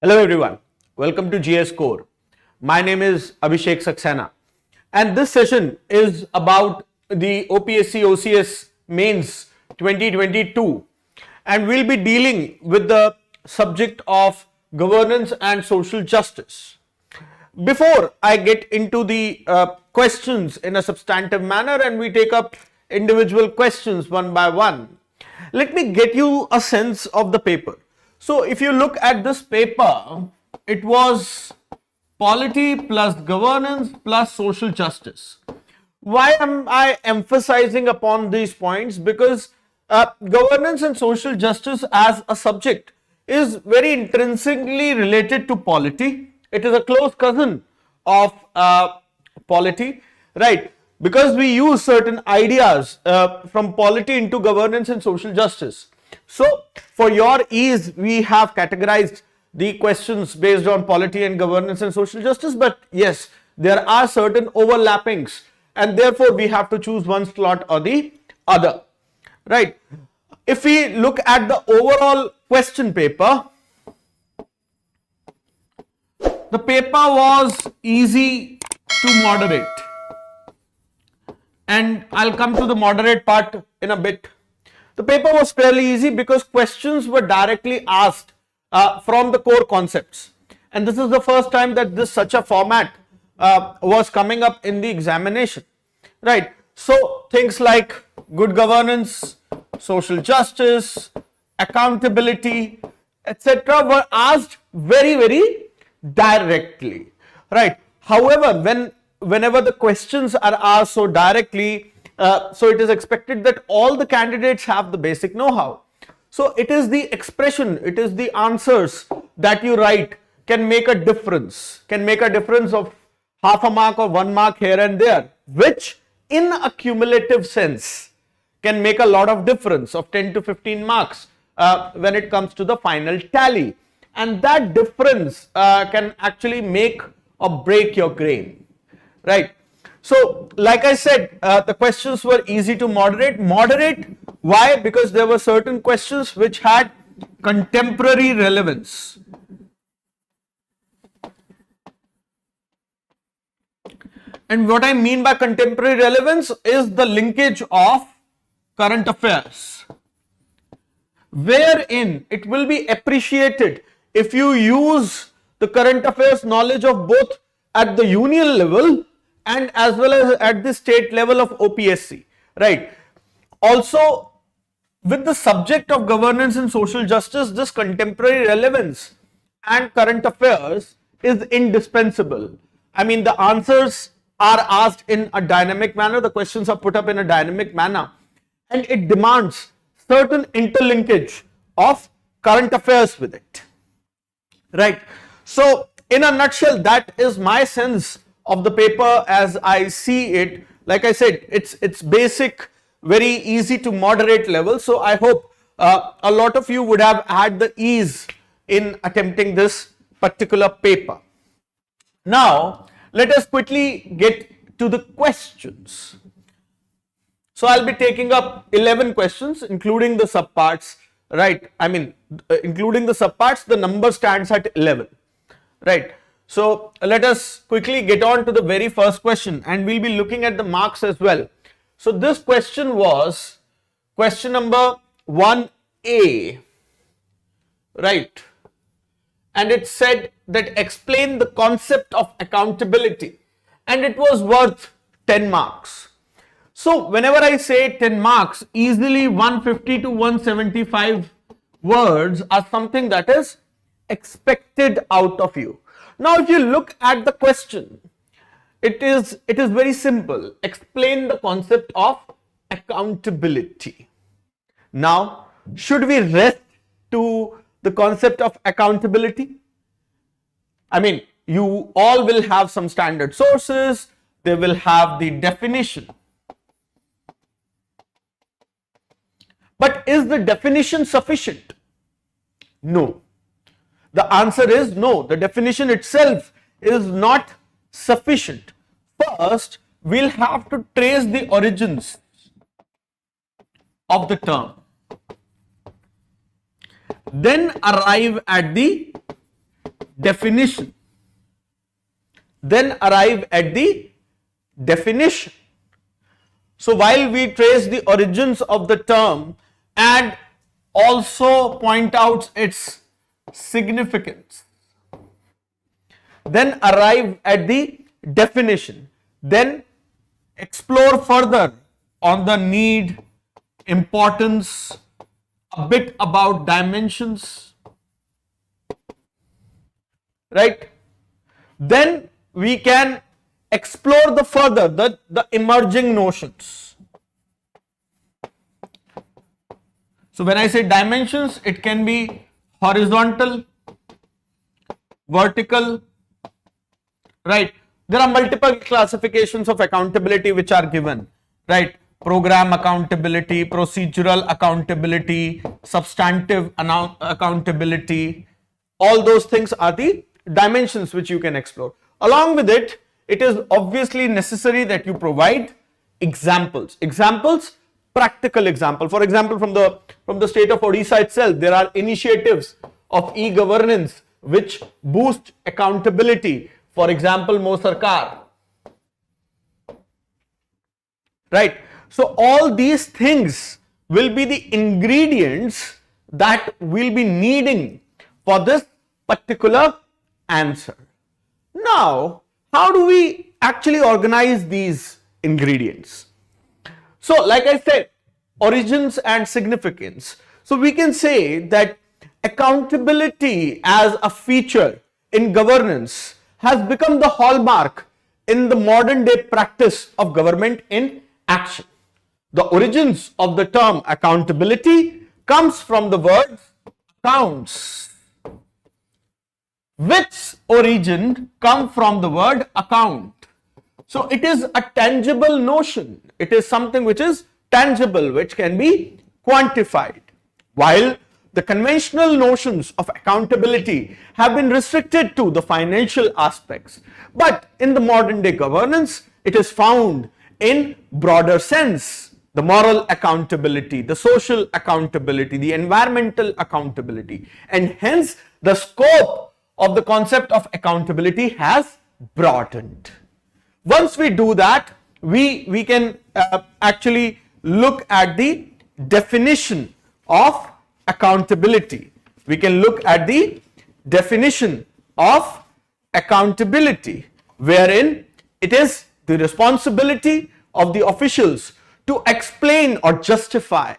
Hello everyone, welcome to GS Core. My name is Abhisheikh Saxena and this session is about the OPSC OCS Mains 2022 and we'll be dealing with the subject of governance and social justice. Before I get into the questions in a substantive manner and we take up individual questions one by one, let me get you a sense of the paper. So if you look at this paper, it was polity plus governance plus social justice. Why am I emphasizing upon these points? Because governance and social justice as a subject is very intrinsically related to polity. It is a close cousin of polity, right? Because we use certain ideas from polity into governance and social justice. So, for your ease, we have categorized the questions based on polity and governance and social justice, but yes, there are certain overlappings and therefore we have to choose one slot or the other, right? If we look at the overall question paper, the paper was easy to moderate, and I'll come to the moderate part in a bit. The paper was fairly easy because questions were directly asked from the core concepts, and this is the first time that such a format was coming up in the examination, right? So things like good governance, social justice, accountability, etc. were asked very directly, right? However, whenever the questions are asked so directly, so it is expected that all the candidates have the basic know-how. So it is the expression, it is the answers that you write can make a difference, of half a mark or 1 mark here and there, which in a cumulative sense can make a lot of difference of 10 to 15 marks when it comes to the final tally. And that difference can actually make or break your grade, right? So, like I said, the questions were easy to moderate. Why? Because there were certain questions which had contemporary relevance. And what I mean by contemporary relevance is the linkage of current affairs, wherein it will be appreciated if you use the current affairs knowledge of both at the union level and as well as at the state level of OPSC, right? Also, with the subject of governance and social justice, this contemporary relevance and current affairs is indispensable. I mean, the answers are asked in a dynamic manner, the questions are put up in a dynamic manner, and it demands certain interlinkage of current affairs with it, right? So, in a nutshell, that is my sense of the paper as I see it. Like I said, it's basic, very easy to moderate level. So I hope a lot of you would have had the ease in attempting this particular paper. Now let us quickly get to the questions. So I'll be taking up 11 questions including the subparts, right? I mean, including the subparts, the number stands at 11, right? So let us quickly get on to the very first question and we'll be looking at the marks as well. So this question was question number 1A, right? And it said that explain the concept of accountability, and it was worth 10 marks. So whenever I say 10 marks, easily 150 to 175 words are something that is expected out of you. Now, if you look at the question, it is very simple. Explain the concept of accountability. Now, should we rest to the concept of accountability? I mean, you all will have some standard sources, they will have the definition. But is the definition sufficient? No. The answer is no. The definition itself is not sufficient. First, we'll have to trace the origins of the term. Then arrive at the definition, then arrive at the definition. So while we trace the origins of the term and also point out its significance, then arrive at the definition, then explore further on the need, importance, a bit about dimensions, right? Then we can explore the further the emerging notions. So when I say dimensions, it can be horizontal, vertical, right? There are multiple classifications of accountability which are given, right? Program accountability, procedural accountability, substantive accountability, all those things are the dimensions which you can explore. Along with it, it is obviously necessary that you provide examples. Practical example. For example, from the state of Odisha itself, there are initiatives of e-governance which boost accountability. For example, Mo Sarkar. Right. So all these things will be the ingredients that we'll be needing for this particular answer. Now, how do we actually organize these ingredients? So, like I said, origins and significance. So, we can say that accountability as a feature in governance has become the hallmark in the modern day practice of government in action. The origins of the term accountability comes from the word accounts, which origin come from the word account. So it is a tangible notion. It is something which is tangible, which can be quantified. While the conventional notions of accountability have been restricted to the financial aspects, but in the modern day governance, it is found in broader sense. The moral accountability, the social accountability, the environmental accountability, and hence the scope of the concept of accountability has broadened. Once we do that, we can actually look at the definition of accountability. We can look at the definition of accountability, wherein it is the responsibility of the officials to explain or justify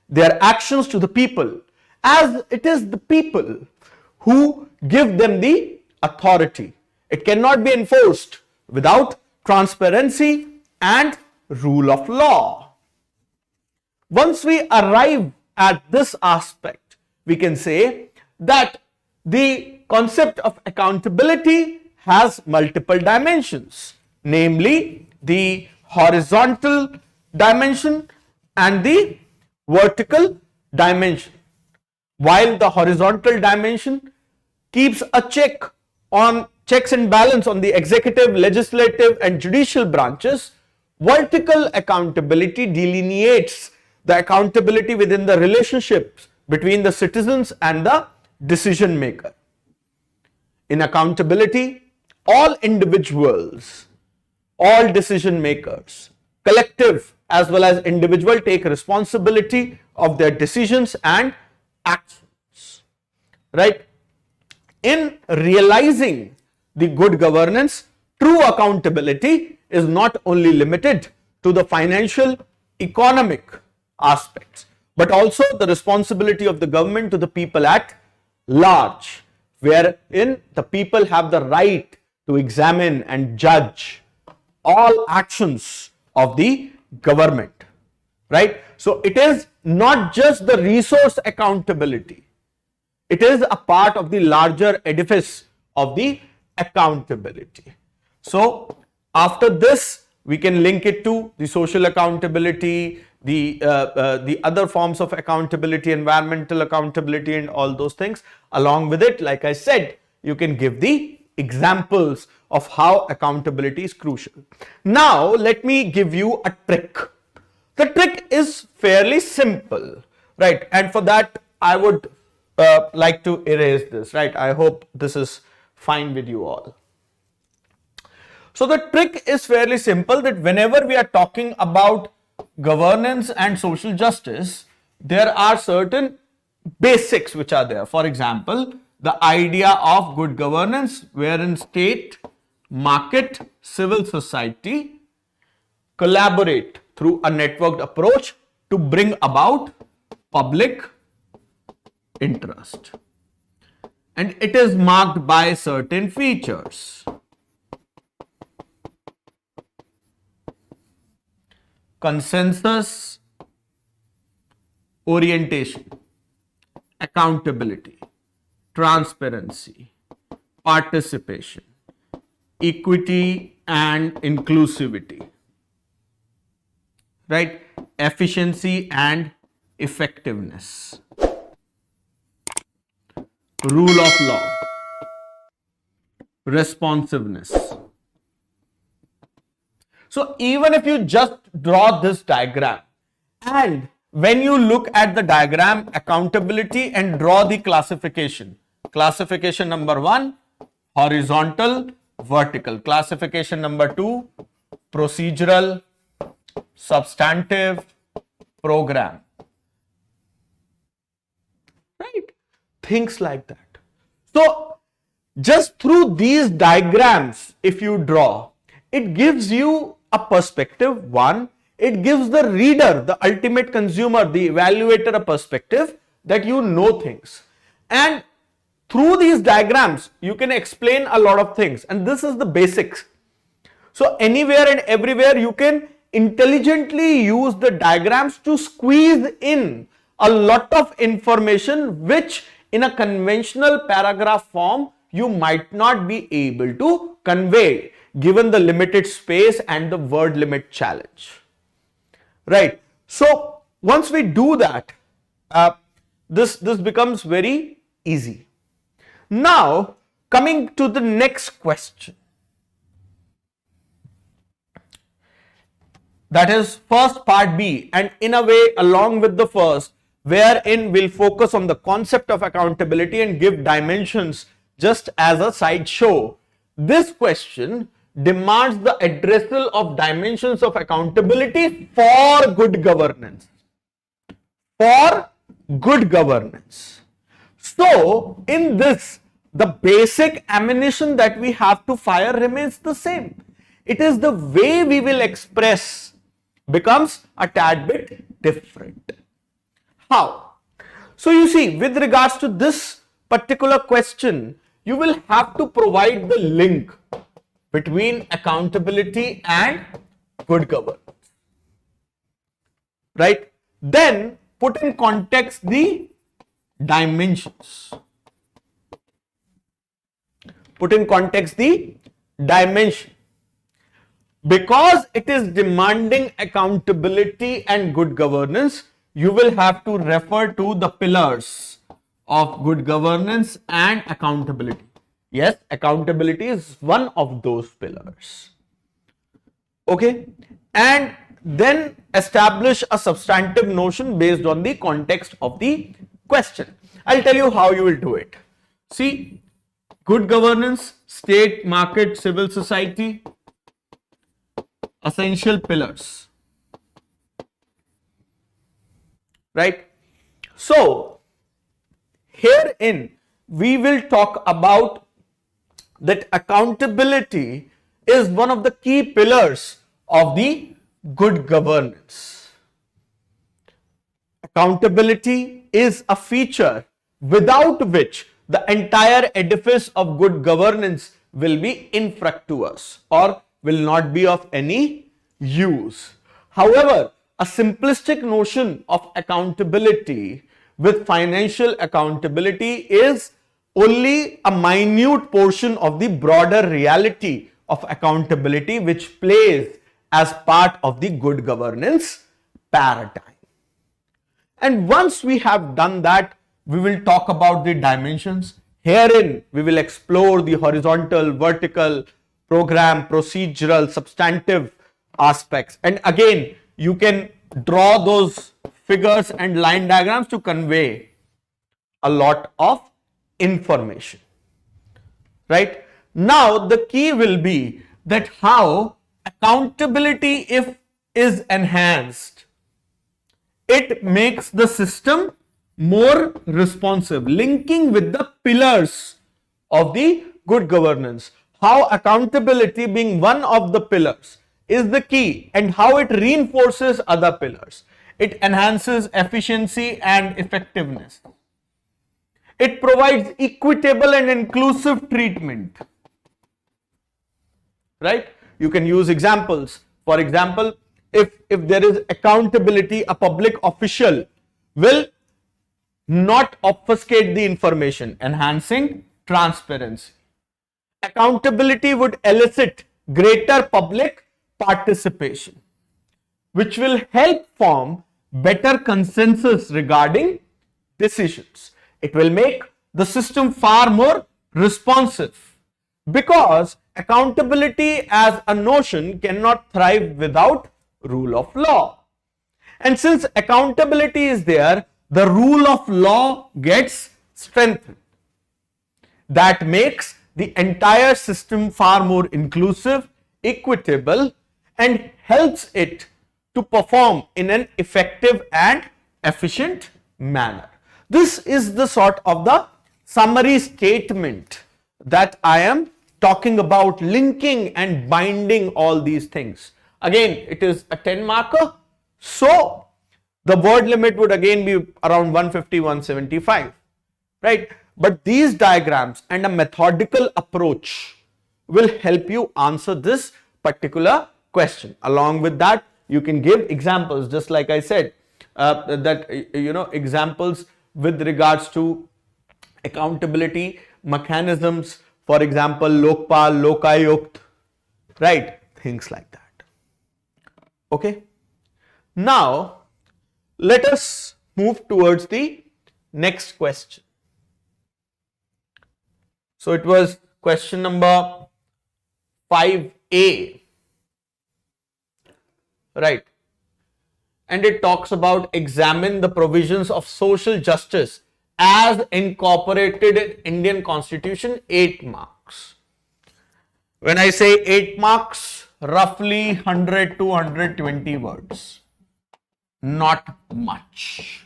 their actions to the people, as it is the people who give them the authority. It cannot be enforced without transparency and rule of law. Once we arrive at this aspect, we can say that the concept of accountability has multiple dimensions, namely the horizontal dimension and the vertical dimension. While the horizontal dimension keeps a checks and balance on the executive, legislative and judicial branches, vertical accountability delineates the accountability within the relationships between the citizens and the decision maker. In accountability, all individuals, all decision makers, collective as well as individual, take responsibility of their decisions and actions, right? In realizing the good governance, true accountability is not only limited to the financial, economic aspects, but also the responsibility of the government to the people at large, wherein the people have the right to examine and judge all actions of the government, right? So it is not just the resource accountability, it is a part of the larger edifice of the accountability. So after this, we can link it to the social accountability, the other forms of accountability, environmental accountability and all those things. Along with it, like I said, you can give the examples of how accountability is crucial. Now, let me give you a trick. The trick is fairly simple, right? And for that, I would like to erase this, right? I hope this is fine with you all. So the trick is fairly simple, that whenever we are talking about governance and social justice, there are certain basics which are there. For example, the idea of good governance, wherein state, market, civil society collaborate through a networked approach to bring about public interest. And it is marked by certain features. Consensus orientation, accountability, transparency, participation, equity and inclusivity, right? Efficiency and effectiveness, rule of law, responsiveness. So even if you just draw this diagram, and when you look at the diagram, accountability, and draw the classification. Classification number 1, horizontal, vertical. Classification number 2, procedural, substantive, program. Right? Things like that. So just through these diagrams, if you draw, it gives you a perspective. One, it gives the reader, the ultimate consumer, the evaluator, a perspective that you know things. And through these diagrams, you can explain a lot of things. And this is the basics. So anywhere and everywhere, you can intelligently use the diagrams to squeeze in a lot of information which in a conventional paragraph form you might not be able to convey, given the limited space and the word limit challenge. Right. So once we do that, this becomes very easy. Now coming to the next question, that is first part B, and in a way along with the first, wherein we'll focus on the concept of accountability and give dimensions just as a sideshow. This question demands the addressal of dimensions of accountability for good governance. For good governance. So in this, the basic ammunition that we have to fire remains the same. It is the way we will express becomes a tad bit different. How? So you see, with regards to this particular question, you will have to provide the link between accountability and good governance. Right? Then put in context the dimensions. Put in context the dimension. Because it is demanding accountability and good governance, you will have to refer to the pillars of good governance and accountability. Yes, accountability is one of those pillars. Okay, and then establish a substantive notion based on the context of the question. I'll tell you how you will do it. See, good governance, state, market, civil society, essential pillars. Right? So, herein we will talk about that accountability is one of the key pillars of the good governance. Accountability is a feature without which the entire edifice of good governance will be infructuous or will not be of any use. However, a simplistic notion of accountability with financial accountability is only a minute portion of the broader reality of accountability which plays as part of the good governance paradigm. And once we have done that, we will talk about the dimensions. Herein, we will explore the horizontal, vertical, program, procedural, substantive aspects. And again, you can draw those figures and line diagrams to convey a lot of information. right? Now the key will be that how accountability, if is enhanced, it makes the system more responsive, linking with the pillars of the good governance. How accountability, being one of the pillars, is the key, and how it reinforces other pillars. It enhances efficiency and effectiveness. It provides equitable and inclusive treatment, right? You can use examples. For example, if there is accountability, a public official will not obfuscate the information, enhancing transparency. Accountability would elicit greater public participation, which will help form better consensus regarding decisions. It will make the system far more responsive, because accountability as a notion cannot thrive without rule of law. And since accountability is there, the rule of law gets strengthened. That makes the entire system far more inclusive, equitable, and helps it to perform in an effective and efficient manner. This is the sort of the summary statement that I am talking about, linking and binding all these things. Again, it is a 10 marker, so the word limit would again be around 150, 175, right? But these diagrams and a methodical approach will help you answer this particular question. Along with that, you can give examples, just like I said, examples with regards to accountability mechanisms, for example, Lokpal, Lokayukt, right? Things like that. Okay. Now, let us move towards the next question. So, it was question number 5A, right? And it talks about examine the provisions of social justice as incorporated in Indian Constitution, 8 marks. When I say 8 marks, roughly 100 to 120 words, not much,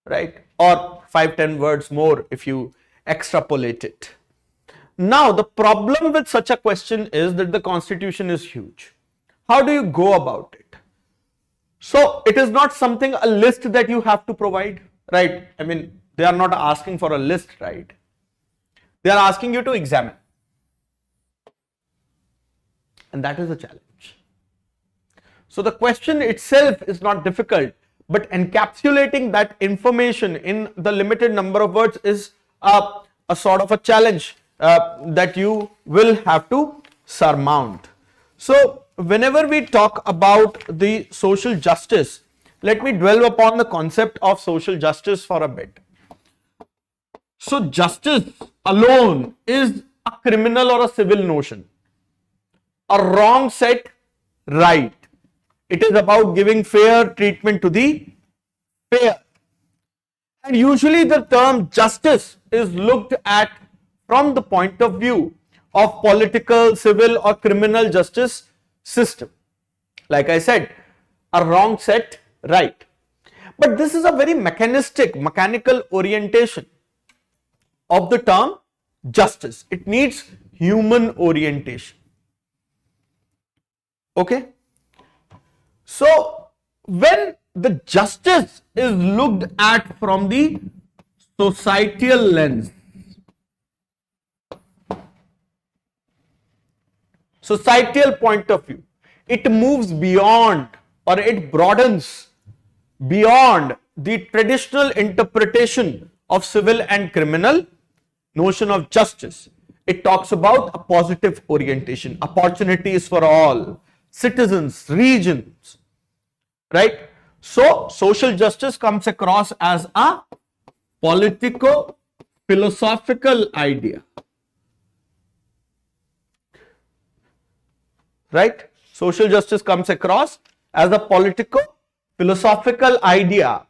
right? Or 5-10 words more if you extrapolate it. Now, the problem with such a question is that the Constitution is huge. How do you go about it? So, it is not something, a list that you have to provide, right? I mean, they are not asking for a list, right? They are asking you to examine. And that is the challenge. So, the question itself is not difficult, but encapsulating that information in the limited number of words is a sort of a challenge that you will have to surmount. So, whenever we talk about the social justice, let me dwell upon the concept of social justice for a bit. So, justice alone is a criminal or a civil notion. A wrong set right. It is about giving fair treatment to the fair. And usually the term justice is looked at from the point of view of political, civil or criminal justice system. Like I said, a wrong set right. But this is a very mechanical orientation of the term justice. It needs human orientation. Okay. So, when the justice is looked at from the societal lens, societal point of view, it moves beyond, or it broadens beyond the traditional interpretation of civil and criminal notion of justice. It talks about a positive orientation, opportunities for all, citizens, regions, right? So, social justice comes across as a politico-philosophical idea, right? Social justice comes across as a politico-philosophical idea,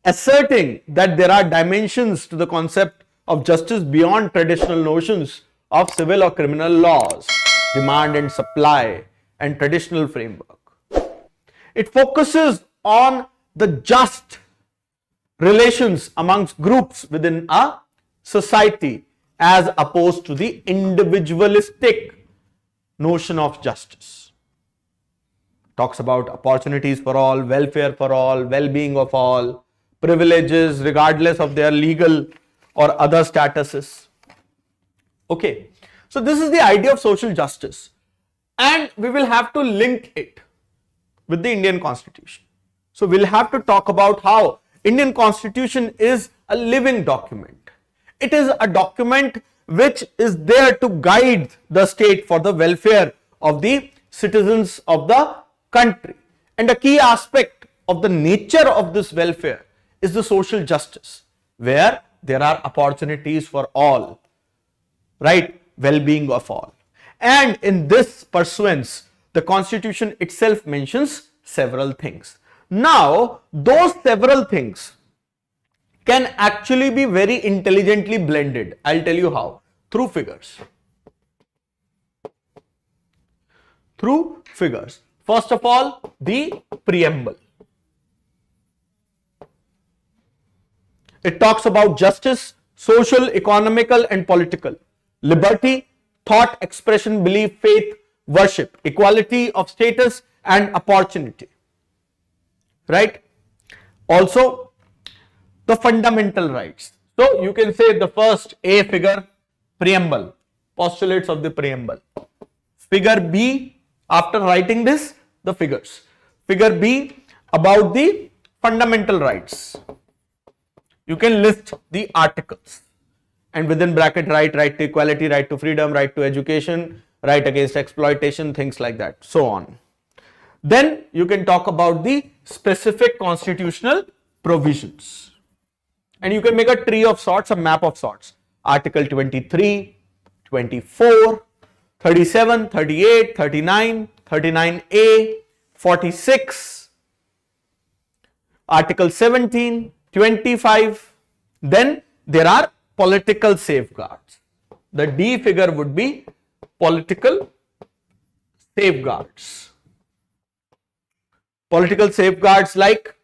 asserting that there are dimensions to the concept of justice beyond traditional notions of civil or criminal laws, demand and supply, and traditional framework. It focuses on the just relations amongst groups within a society as opposed to the individualistic notion of justice. Talks about opportunities for all, welfare for all, well-being of all, privileges regardless of their legal or other statuses. Okay, so this is the idea of social justice, and we will have to link it with the Indian Constitution. So we'll have to talk about how Indian Constitution is a living document. It is a document which is there to guide the state for the welfare of the citizens of the country. And a key aspect of the nature of this welfare is the social justice, where there are opportunities for all, right? Well-being of all. And in this pursuance, the Constitution itself mentions several things. Now, those several things can actually be very intelligently blended. I'll tell you how. Through figures. Through figures. First of all, the preamble. It talks about justice, social, economical, and political, liberty, thought, expression, belief, faith, worship, equality of status and opportunity, right? Also, the fundamental rights. So, you can say the first A figure, preamble, postulates of the preamble. Figure B, after writing this, the figures. Figure B, about the fundamental rights. You can list the articles, and within bracket write right to equality, right to freedom, right to education, right against exploitation, things like that, so on. Then you can talk about the specific constitutional provisions, and you can make a tree of sorts, a map of sorts. Article 23, 24, 37, 38, 39, 39A, 46, Article 17, 25. Then there are political safeguards. The D figure would be political safeguards. Political safeguards like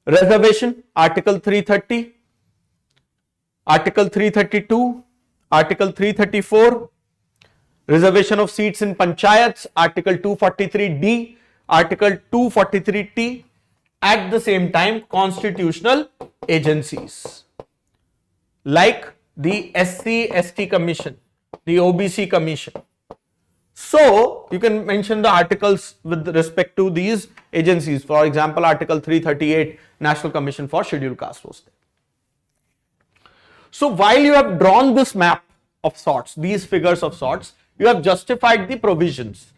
reservation, Article 330, Article 332, Article 334, reservation of seats in panchayats, Article 243D, Article 243T. At the same time, constitutional agencies like the SC/ST Commission, the OBC Commission. So, you can mention the articles with respect to these agencies. For example, Article 338, National Commission for Scheduled Caste was there. So, while you have drawn this map of sorts, these figures of sorts, you have justified the provisions.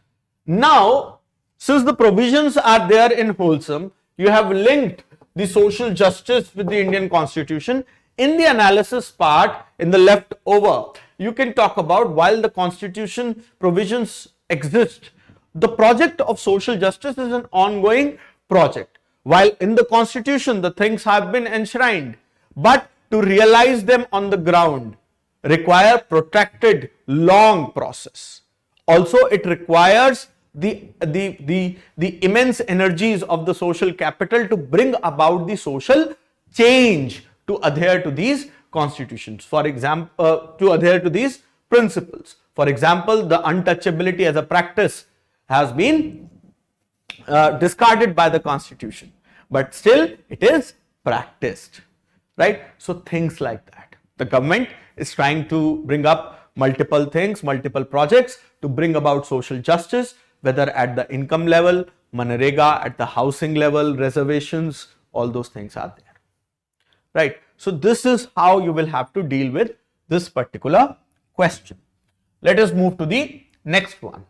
Now, since the provisions are there in wholesome, you have linked the social justice with the Indian Constitution. In the analysis part, in the leftover, you can talk about, while the Constitution provisions exist, the project of social justice is an ongoing project. While in the Constitution, the things have been enshrined, but to realize them on the ground require protracted, long process. Also, it requires the immense energies of the social capital to bring about the social change to adhere to these constitutions. For example, to adhere to these principles. For example, the untouchability as a practice has been discarded by the Constitution, but still it is practiced, right? So things like that. The government is trying to bring up multiple things, multiple projects to bring about social justice, whether at the income level, Manrega, at the housing level, reservations, all those things are there, right? So this is how you will have to deal with this particular question. Let us move to the next one.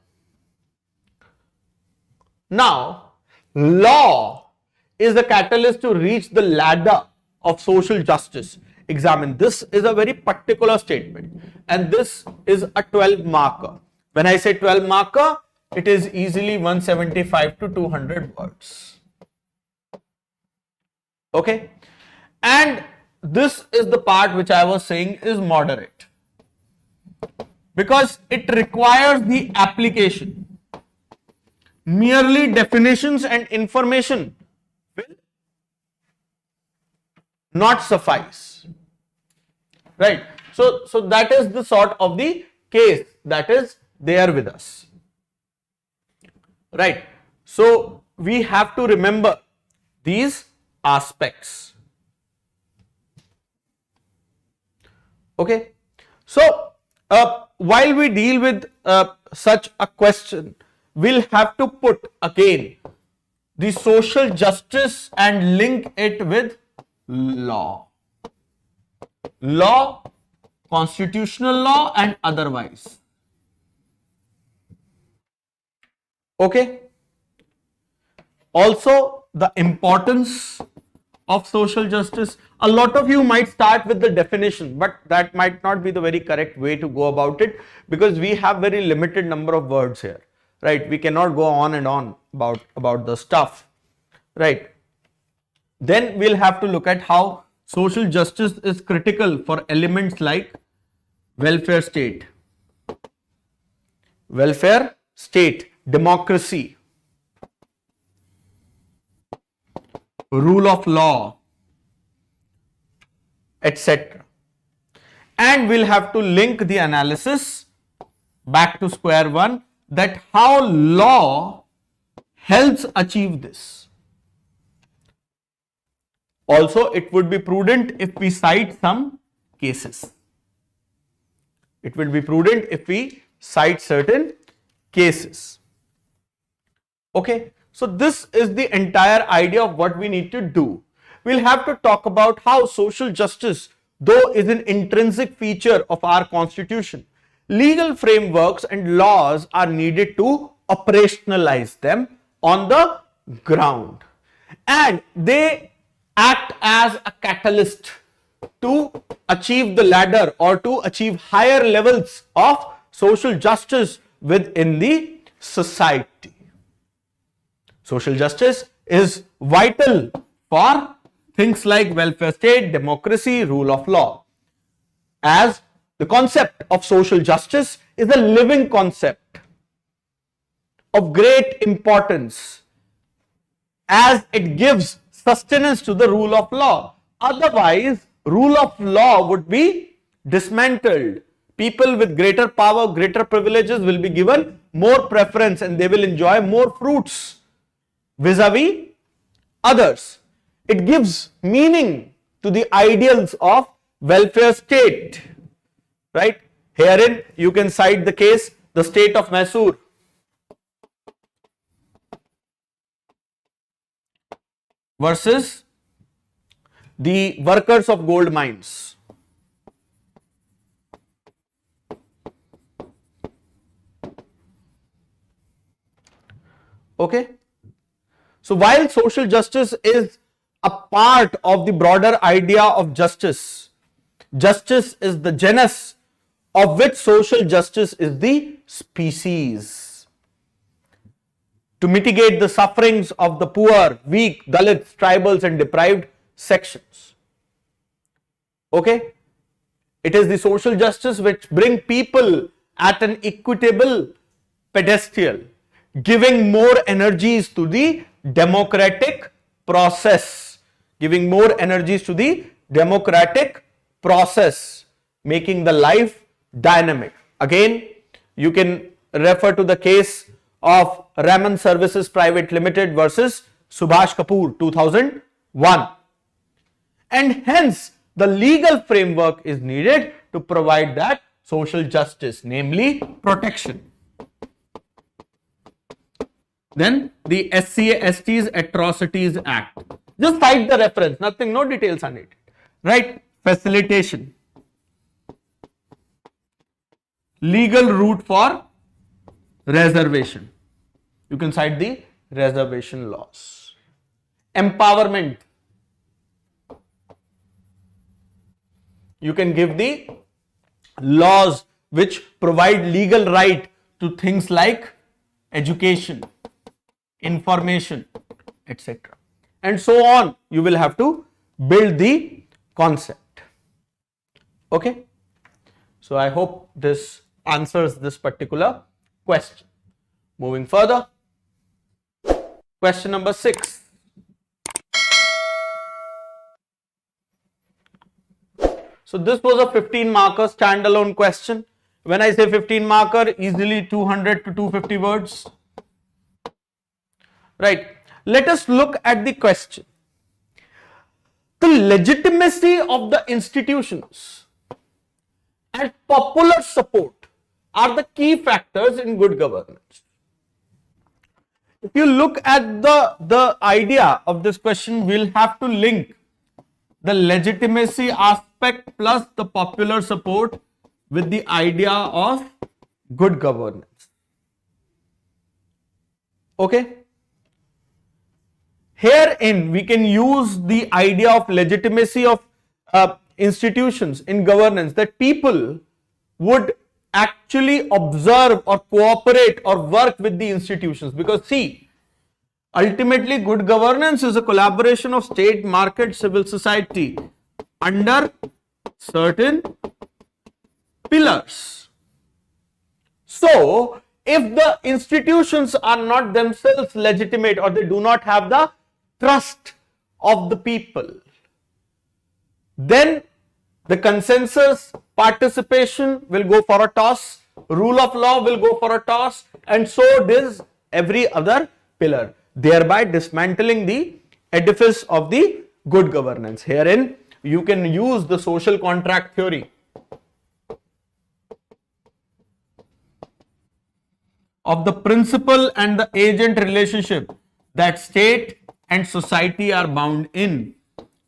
Now, law is the catalyst to reach the ladder of social justice. Examine. This is a very particular statement, and this is a 12 marker. When I say 12 marker, it is easily 175 to 200 words. Okay, and this is the part which I was saying is moderate, because it requires the application. Merely definitions and information will not suffice, right? So that is the sort of the case that is there with us, right? So we have to remember these aspects. Okay, so while we deal with such a question, we'll have to put again the social justice and link it with law. Law, constitutional law and otherwise. Okay. Also, the importance of social justice. A lot of you might start with the definition, but that might not be the very correct way to go about it, because we have very limited number of words here, right? We cannot go on and on about the stuff, right? Then we'll have to look at how social justice is critical for elements like welfare state, democracy, rule of law, etc. And we'll have to link the analysis back to square one, that how law helps achieve this. Also, it would be prudent if we cite some cases. It will be prudent if we cite certain cases. Okay, so this is the entire idea of what we need to do. We'll have to talk about how social justice, though is an intrinsic feature of our constitution, legal frameworks and laws are needed to operationalize them on the ground, and they act as a catalyst to achieve the ladder or to achieve higher levels of social justice within the society. Social justice is vital for things like welfare state, democracy, rule of law, as the concept of social justice is a living concept of great importance, as it gives sustenance to the rule of law. Otherwise, rule of law would be dismantled. People with greater power, greater privileges will be given more preference and they will enjoy more fruits vis-a-vis others. It gives meaning to the ideals of welfare state, right? Herein you can cite the case, the state of Mysore, versus the workers of gold mines. Okay, so while social justice is a part of the broader idea of justice, justice is the genus of which social justice is the species. To mitigate the sufferings of the poor, weak, Dalits, tribals and deprived sections. Okay, it is the social justice which bring people at an equitable pedestal, giving more energies to the democratic process, making the life dynamic. Again, you can refer to the case of Raman Services Private Limited versus Subhash Kapoor 2001, and hence the legal framework is needed to provide that social justice, namely protection. Then the SCA/ST's Atrocities Act. Just cite the reference, nothing, no details on it, right? Facilitation, legal route for reservation. You can cite the reservation laws. Empowerment. You can give the laws which provide legal right to things like education, information, etc. And so on. You will have to build the concept. Okay. So I hope this answers this particular question. Moving further. Question number 6. So this was a 15 marker standalone question. When I say 15 marker, easily 200 to 250 words. Right. Let us look at the question. The legitimacy of the institutions and popular support are the key factors in good governance. If you look at the idea of this question, we'll have to link the legitimacy aspect plus the popular support with the idea of good governance. Okay. Herein, we can use the idea of legitimacy of institutions in governance, that people would actually observe or cooperate or work with the institutions. Because see, ultimately good governance is a collaboration of state, market, civil society under certain pillars. So, if the institutions are not themselves legitimate or they do not have the trust of the people, then the consensus participation will go for a toss, rule of law will go for a toss, and so does every other pillar, thereby dismantling the edifice of the good governance. Herein, you can use the social contract theory of the principal and the agent relationship that state and society are bound in.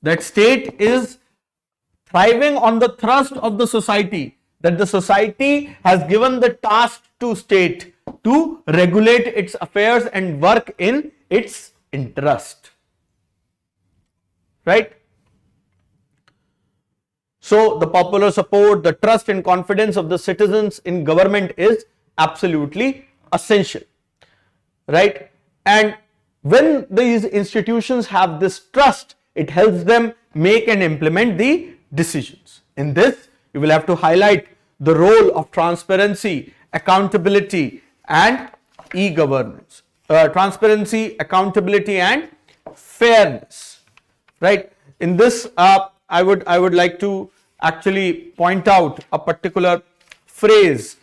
That state is thriving on the thrust of the society, that the society has given the task to state to regulate its affairs and work in its interest. Right? So, the popular support, the trust and confidence of the citizens in government is absolutely essential. Right? And when these institutions have this trust, it helps them make and implement the decisions. In this, you will have to highlight the role of transparency, accountability and e-governance. Transparency, accountability and fairness. Right? In this, I would like to actually point out a particular phrase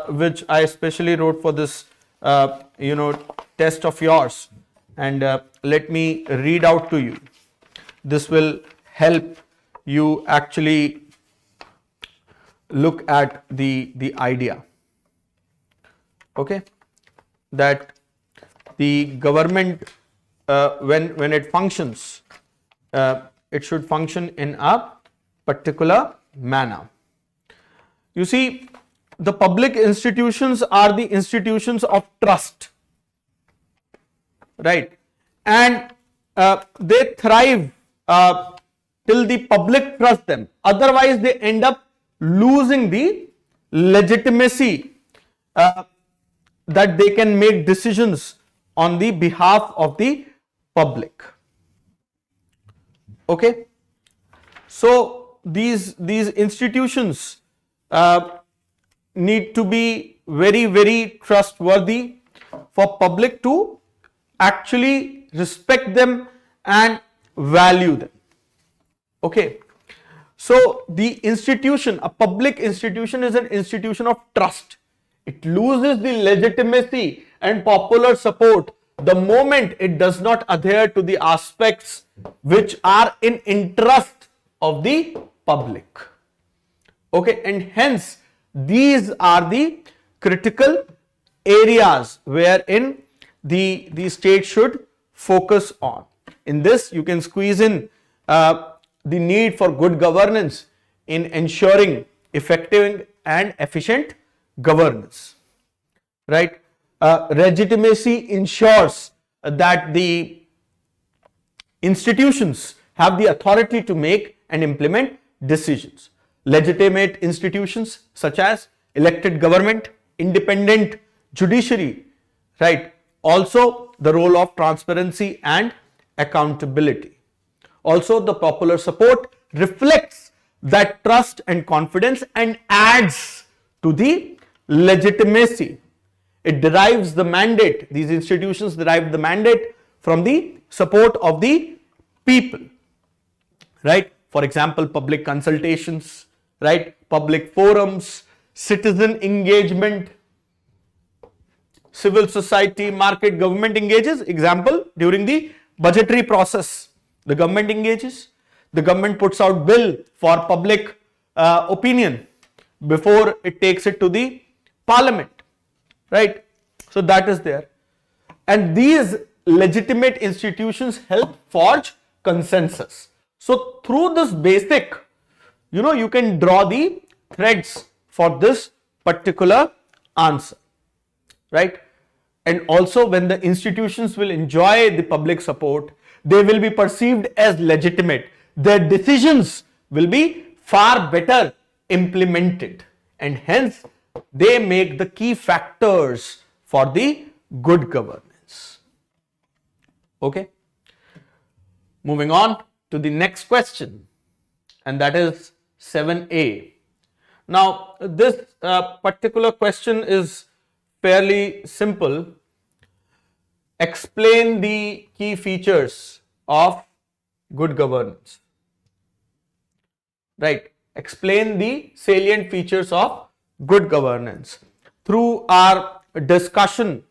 which I especially wrote for this test of yours, and let me read out to you. This will help you actually look at the idea. Okay, that the government when it functions, it should function in a particular manner. You see, the public institutions are the institutions of trust, right? And they thrive till the public trusts them. Otherwise, they end up losing the legitimacy that they can make decisions on the behalf of the public. Okay, so these institutions need to be very trustworthy for public to actually respect them and value them. Okay, so the institution, a public institution, is an institution of trust. It loses the legitimacy and popular support the moment it does not adhere to the aspects which are in interest of the public. Okay, and hence these are the critical areas wherein the state should focus on. In this, you can squeeze in the need for good governance in ensuring effective and efficient governance. Right? Legitimacy ensures that the institutions have the authority to make and implement decisions. Legitimate institutions such as elected government, independent judiciary, right? Also the role of transparency and accountability. Also the popular support reflects that trust and confidence and adds to the legitimacy. It derives the mandate, these institutions derive the mandate from the support of the people, right? For example, public consultations, right? Public forums, citizen engagement, civil society, market, government engages. Example, during the budgetary process, the government engages. The government puts out bill for public opinion before it takes it to the parliament, right? So that is there. And these legitimate institutions help forge consensus. So through this basic, you can draw the threads for this particular answer, right? And also, when the institutions will enjoy the public support, they will be perceived as legitimate. Their decisions will be far better implemented, and hence they make the key factors for the good governance. Okay. Moving on to the next question, and that is 7A. Now, this particular question is fairly simple. Explain the key features of good governance. Right. Explain the salient features of good governance. Through our discussion,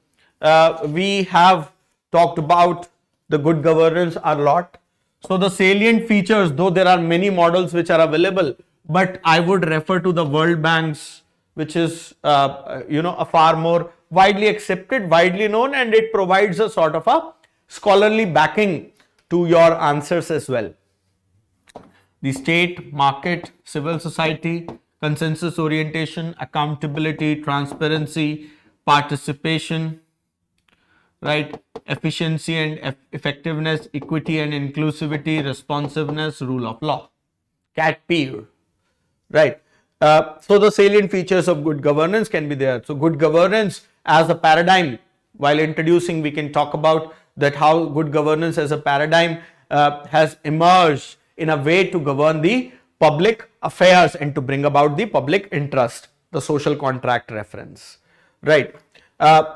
we have talked about the good governance a lot. So the salient features, though there are many models which are available, but I would refer to the World Bank's, which is a far more widely accepted, widely known, and it provides a sort of a scholarly backing to your answers as well. The state, market, civil society, consensus orientation, accountability, transparency, participation, right, efficiency and effectiveness, equity and inclusivity, responsiveness, rule of law, CAT-PEER, right. So the salient features of good governance can be there. So good governance as a paradigm, while introducing, we can talk about that how good governance as a paradigm has emerged in a way to govern the public affairs and to bring about the public interest, the social contract reference, right.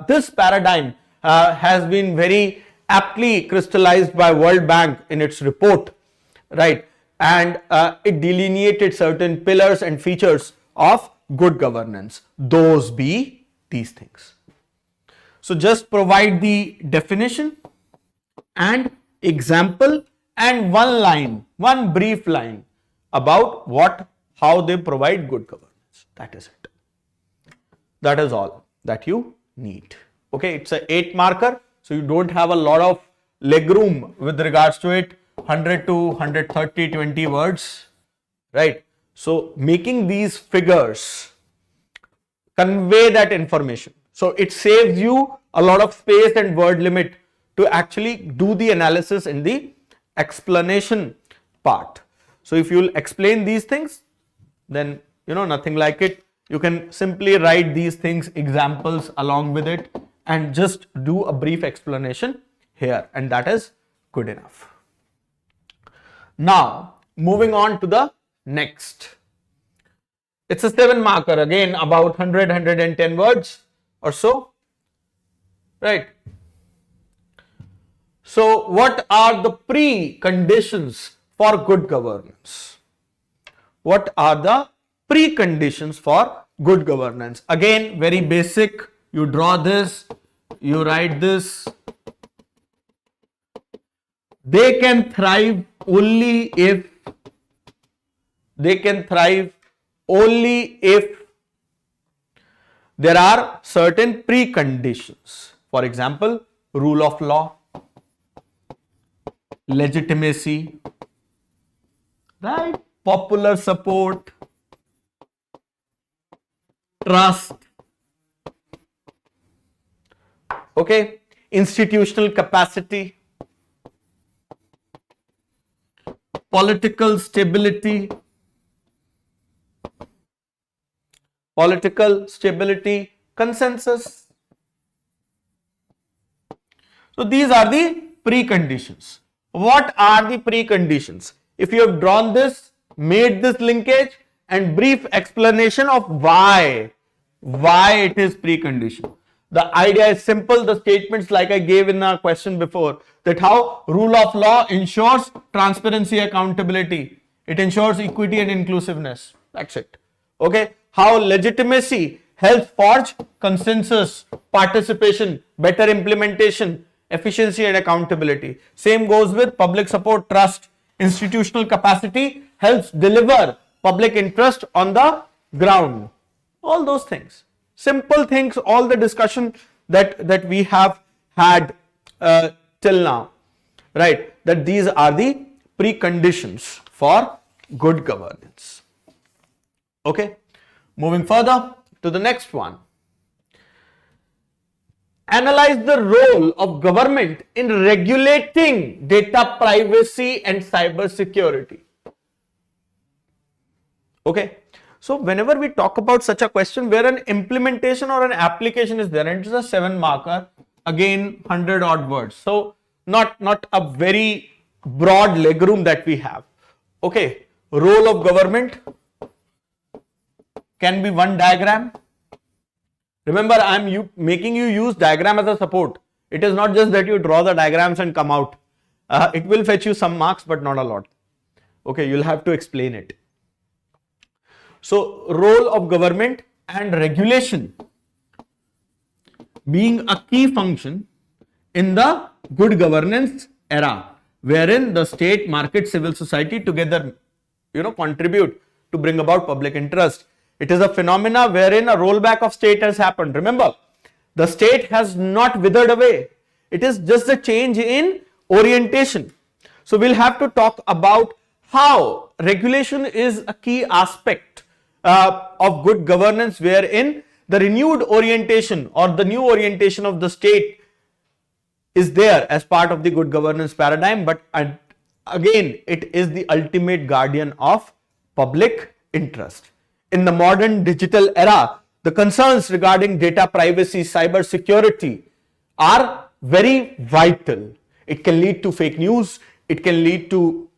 This paradigm has been very aptly crystallized by World Bank in its report, right, and it delineated certain pillars and features of good governance. Those be these things. So just provide the definition and example and one brief line about how they provide good governance. That is it. That is all that you need. Okay, it's a 8 marker, so you don't have a lot of leg room with regards to it. 100 to 130, 20 words, right? So making these figures convey that information. So it saves you a lot of space and word limit to actually do the analysis in the explanation part. So if you'll explain these things, then nothing like it. You can simply write these things, examples along with it, and just do a brief explanation here, and that is good enough. Now, moving on to the next. It's a 7 marker, again about 100, 110 words or so, right? So, what are the preconditions for good governance? What are the preconditions for good governance? Again, very basic. You draw this, you write this. They can thrive only if there are certain preconditions. For example, rule of law, legitimacy, right? Popular support, trust, okay, institutional capacity, political stability, consensus. So these are the preconditions. What are the preconditions? If you have drawn this, made this linkage, and brief explanation of why it is precondition. The idea is simple. The statements like I gave in a question before, that how rule of law ensures transparency, accountability. It ensures equity and inclusiveness. That's it. Okay. How legitimacy helps forge consensus, participation, better implementation, efficiency and accountability. Same goes with public support, trust, institutional capacity helps deliver public interest on the ground. All those things. Simple things, all the discussion that we have had till now, right? That these are the preconditions for good governance. Okay, moving further to the next one. Analyze the role of government in regulating data privacy and cyber security. Okay. So whenever we talk about such a question where an implementation or an application is there, and it is a 7 marker, again 100 odd words. So not a very broad legroom that we have. Okay, role of government can be one diagram. Remember, I am making you use diagram as a support. It is not just that you draw the diagrams and come out. It will fetch you some marks, but not a lot. Okay, you'll have to explain it. So, role of government and regulation being a key function in the good governance era, wherein the state, market, civil society together, contribute to bring about public interest. It is a phenomena wherein a rollback of state has happened. Remember, the state has not withered away. It is just a change in orientation. So, we'll have to talk about how regulation is a key aspect of good governance, wherein the renewed orientation or the new orientation of the state is there as part of the good governance paradigm, but again it is the ultimate guardian of public interest. In the modern digital era, the concerns regarding data privacy, cyber security are very vital. It can lead to fake news, it can lead to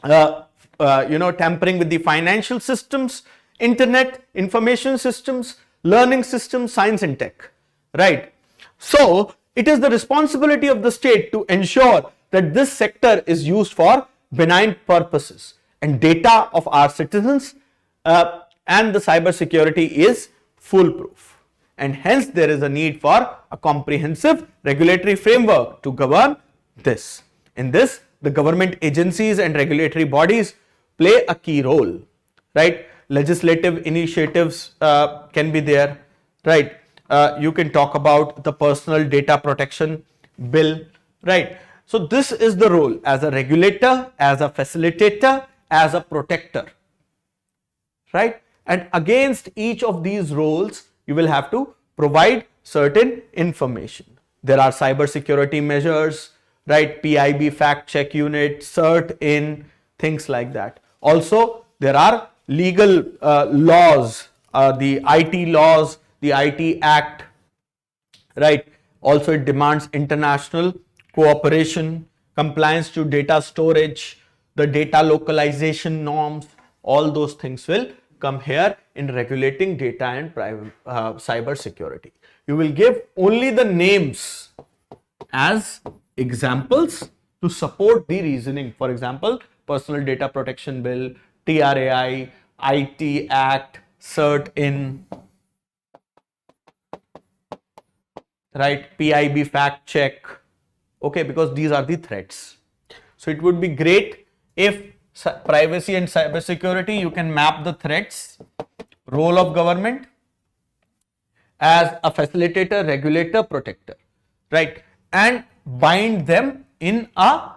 tampering with the financial systems, internet, information systems, learning systems, science and tech, right? So, it is the responsibility of the state to ensure that this sector is used for benign purposes and data of our citizens and the cyber security is foolproof. And hence, there is a need for a comprehensive regulatory framework to govern this. In this, the government agencies and regulatory bodies play a key role, right? Legislative initiatives can be there, right? You can talk about the personal data protection bill, right? So this is the role as a regulator, as a facilitator, as a protector, right? And against each of these roles, you will have to provide certain information. There are cyber security measures, right? PIB fact check unit, cert in, things like that. Also, there are legal laws, the IT laws, the IT Act, right? Also, it demands international cooperation, compliance to data storage, the data localization norms, all those things will come here in regulating data and cyber security. You will give only the names as examples to support the reasoning. For example, Personal Data Protection Bill, TRAI, IT Act, cert in, right, PIB fact check, okay, because these are the threats. So it would be great if privacy and cyber security, you can map the threats, role of government as a facilitator, regulator, protector, right, and bind them in a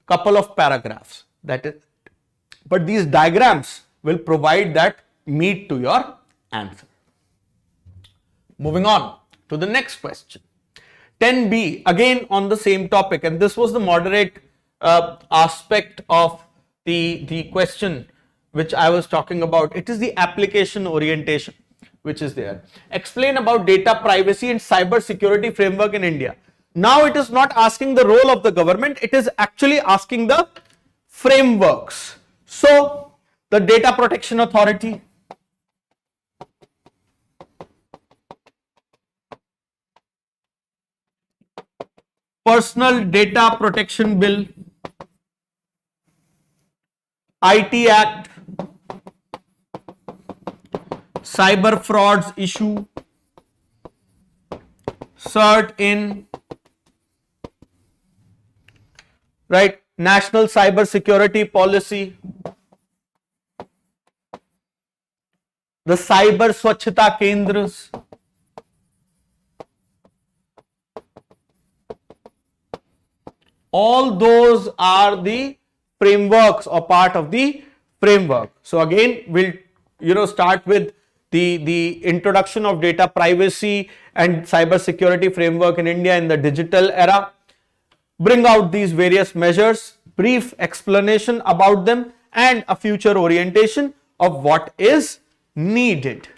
couple of paragraphs. That is, but these diagrams will provide that meat to your answer. Moving on to the next question. 10b, again on the same topic, and this was the moderate aspect of the question which I was talking about. It is the application orientation which is there. Explain about data privacy and cyber security framework in India. Now it is not asking the role of the government, it is actually asking the frameworks. So the Data Protection Authority, Personal Data Protection Bill, IT Act, Cyber Frauds Issue, Cert in, right, National Cyber Security Policy, the Cyber Swachhata Kendras, all those are the frameworks or part of the framework. So again, we'll start with the introduction of data privacy and cyber security framework in India in the digital era, bring out these various measures, brief explanation about them, and a future orientation of what is needed,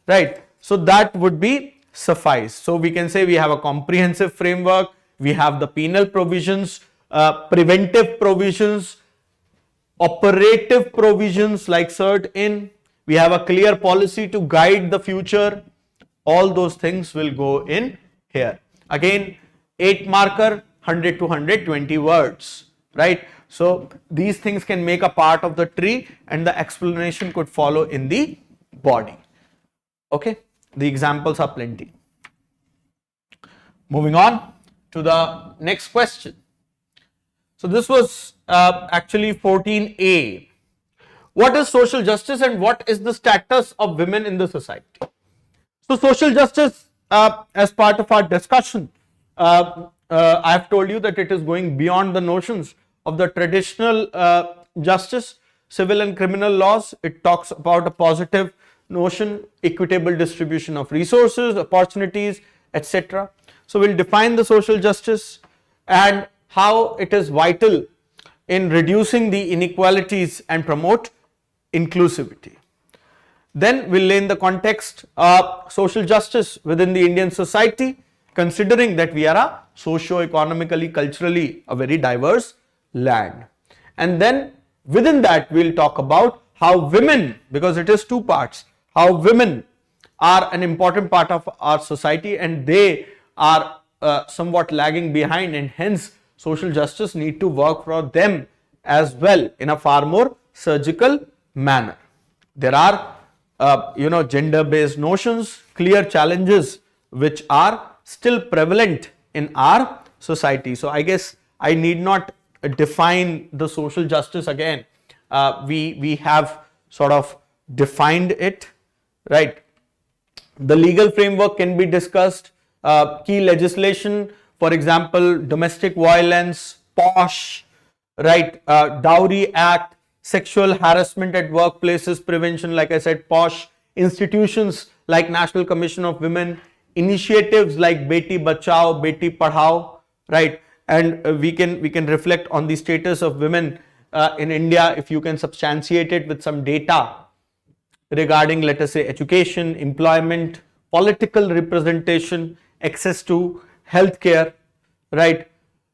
right? So that would be suffice. So we can say we have a comprehensive framework, we have the penal provisions, preventive provisions, operative provisions like cert in, we have a clear policy to guide the future. All those things will go in here. Again, 8 marker, 100 to 120 words, right? So these things can make a part of the tree and the explanation could follow in the body. Okay, the examples are plenty. Moving on to the next question. So this was actually 14A. What is social justice and what is the status of women in the society? So social justice, as part of our discussion, I have told you that it is going beyond the notions of the traditional justice, civil and criminal laws. It talks about a positive notion, equitable distribution of resources, opportunities, etc. So we'll define the social justice and how it is vital in reducing the inequalities and promote inclusivity. Then we'll lay in the context of social justice within the Indian society, considering that we are a socio-economically, culturally a very diverse land. And then within that we'll talk about how women, because it is two parts, how women are an important part of our society and they are somewhat lagging behind, and hence social justice need to work for them as well in a far more surgical manner. There are gender-based notions, clear challenges which are still prevalent in our society. So I guess I need not define the social justice again. We have sort of defined it, right? The legal framework can be discussed, key legislation, for example, domestic violence, POSH, right, Dowry Act, sexual harassment at workplaces prevention, like I said, POSH, institutions like National Commission of Women, initiatives like Beti Bachao, Beti Padhao, right, and we can reflect on the status of women in India if you can substantiate it with some data regarding, let us say, education, employment, political representation, access to healthcare, right,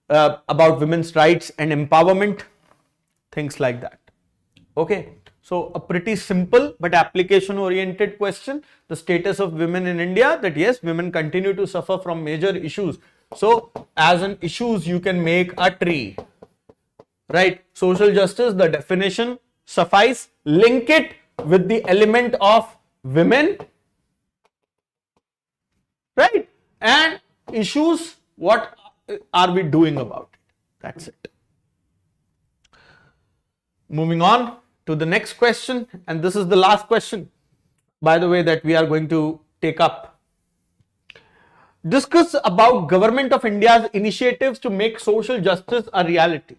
about women's rights and empowerment, things like that. Okay, so a pretty simple but application oriented question, the status of women in India, that yes, women continue to suffer from major issues. So as an issues you can make a tree, right? Social justice, the definition suffice, link it with the element of women, right, and issues, what are we doing about it? That's it. Moving on to the next question, and this is the last question, by the way, that we are going to take up. Discuss about Government of India's initiatives to make social justice a reality.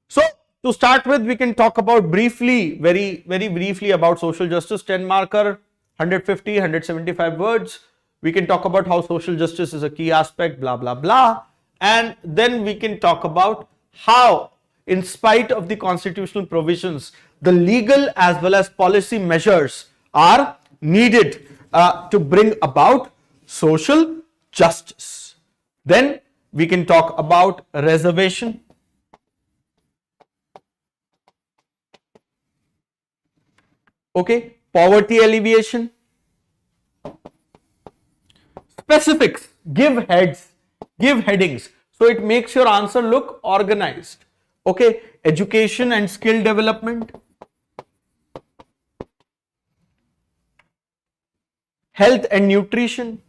So to start with, we can talk about briefly, very briefly about social justice, 10 marker, 150, 175 words. We can talk about how social justice is a key aspect, blah, blah, blah. And then we can talk about how, in spite of the constitutional provisions, the legal as well as policy measures are needed to bring about social justice. Then we can talk about reservation, Okay, poverty alleviation. Specifics, give heads, give headings. So it makes your answer look organized. Okay, education and skill development. Health and nutrition.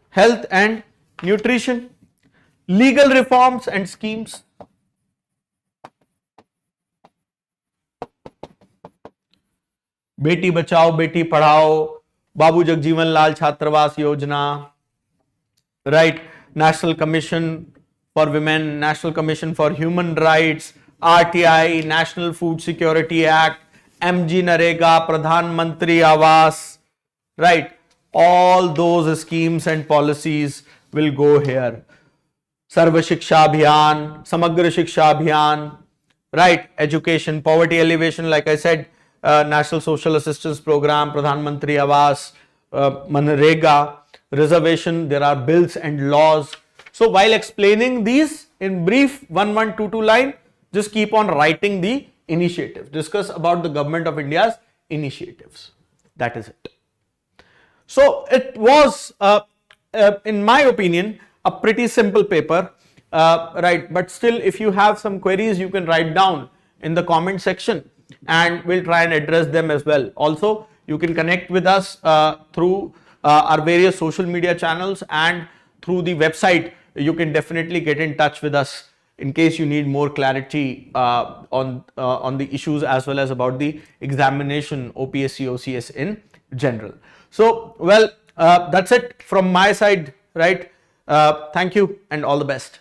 Health and nutrition. Legal reforms and schemes. Beti Bachao Beti Padhao, बाबू जगजीवन लाल छात्रावास योजना, right? National Commission for Women, National Commission for Human Rights, RTI, National Food Security Act, MG Narega, Pradhan Mantri Awas, right? All those schemes and policies will go here. Sarva Shiksha Abhiyan, Samagra Shiksha Abhiyan, right? Education, poverty alleviation, like I said, National Social Assistance Program, Pradhan Mantri Awas, Manrega, reservation, there are bills and laws. So while explaining these in brief 1122 line, just keep on writing the initiatives. Discuss about the government of India's initiatives. That is it. So it was, in my opinion, a pretty simple paper, right? But still, if you have some queries, you can write down in the comment section and we'll try and address them as well. Also, you can connect with us through our various social media channels and through the website. You can definitely get in touch with us in case you need more clarity on the issues as well as about the examination OPSC OCS in general. So, well, that's it from my side, right? Thank you and all the best.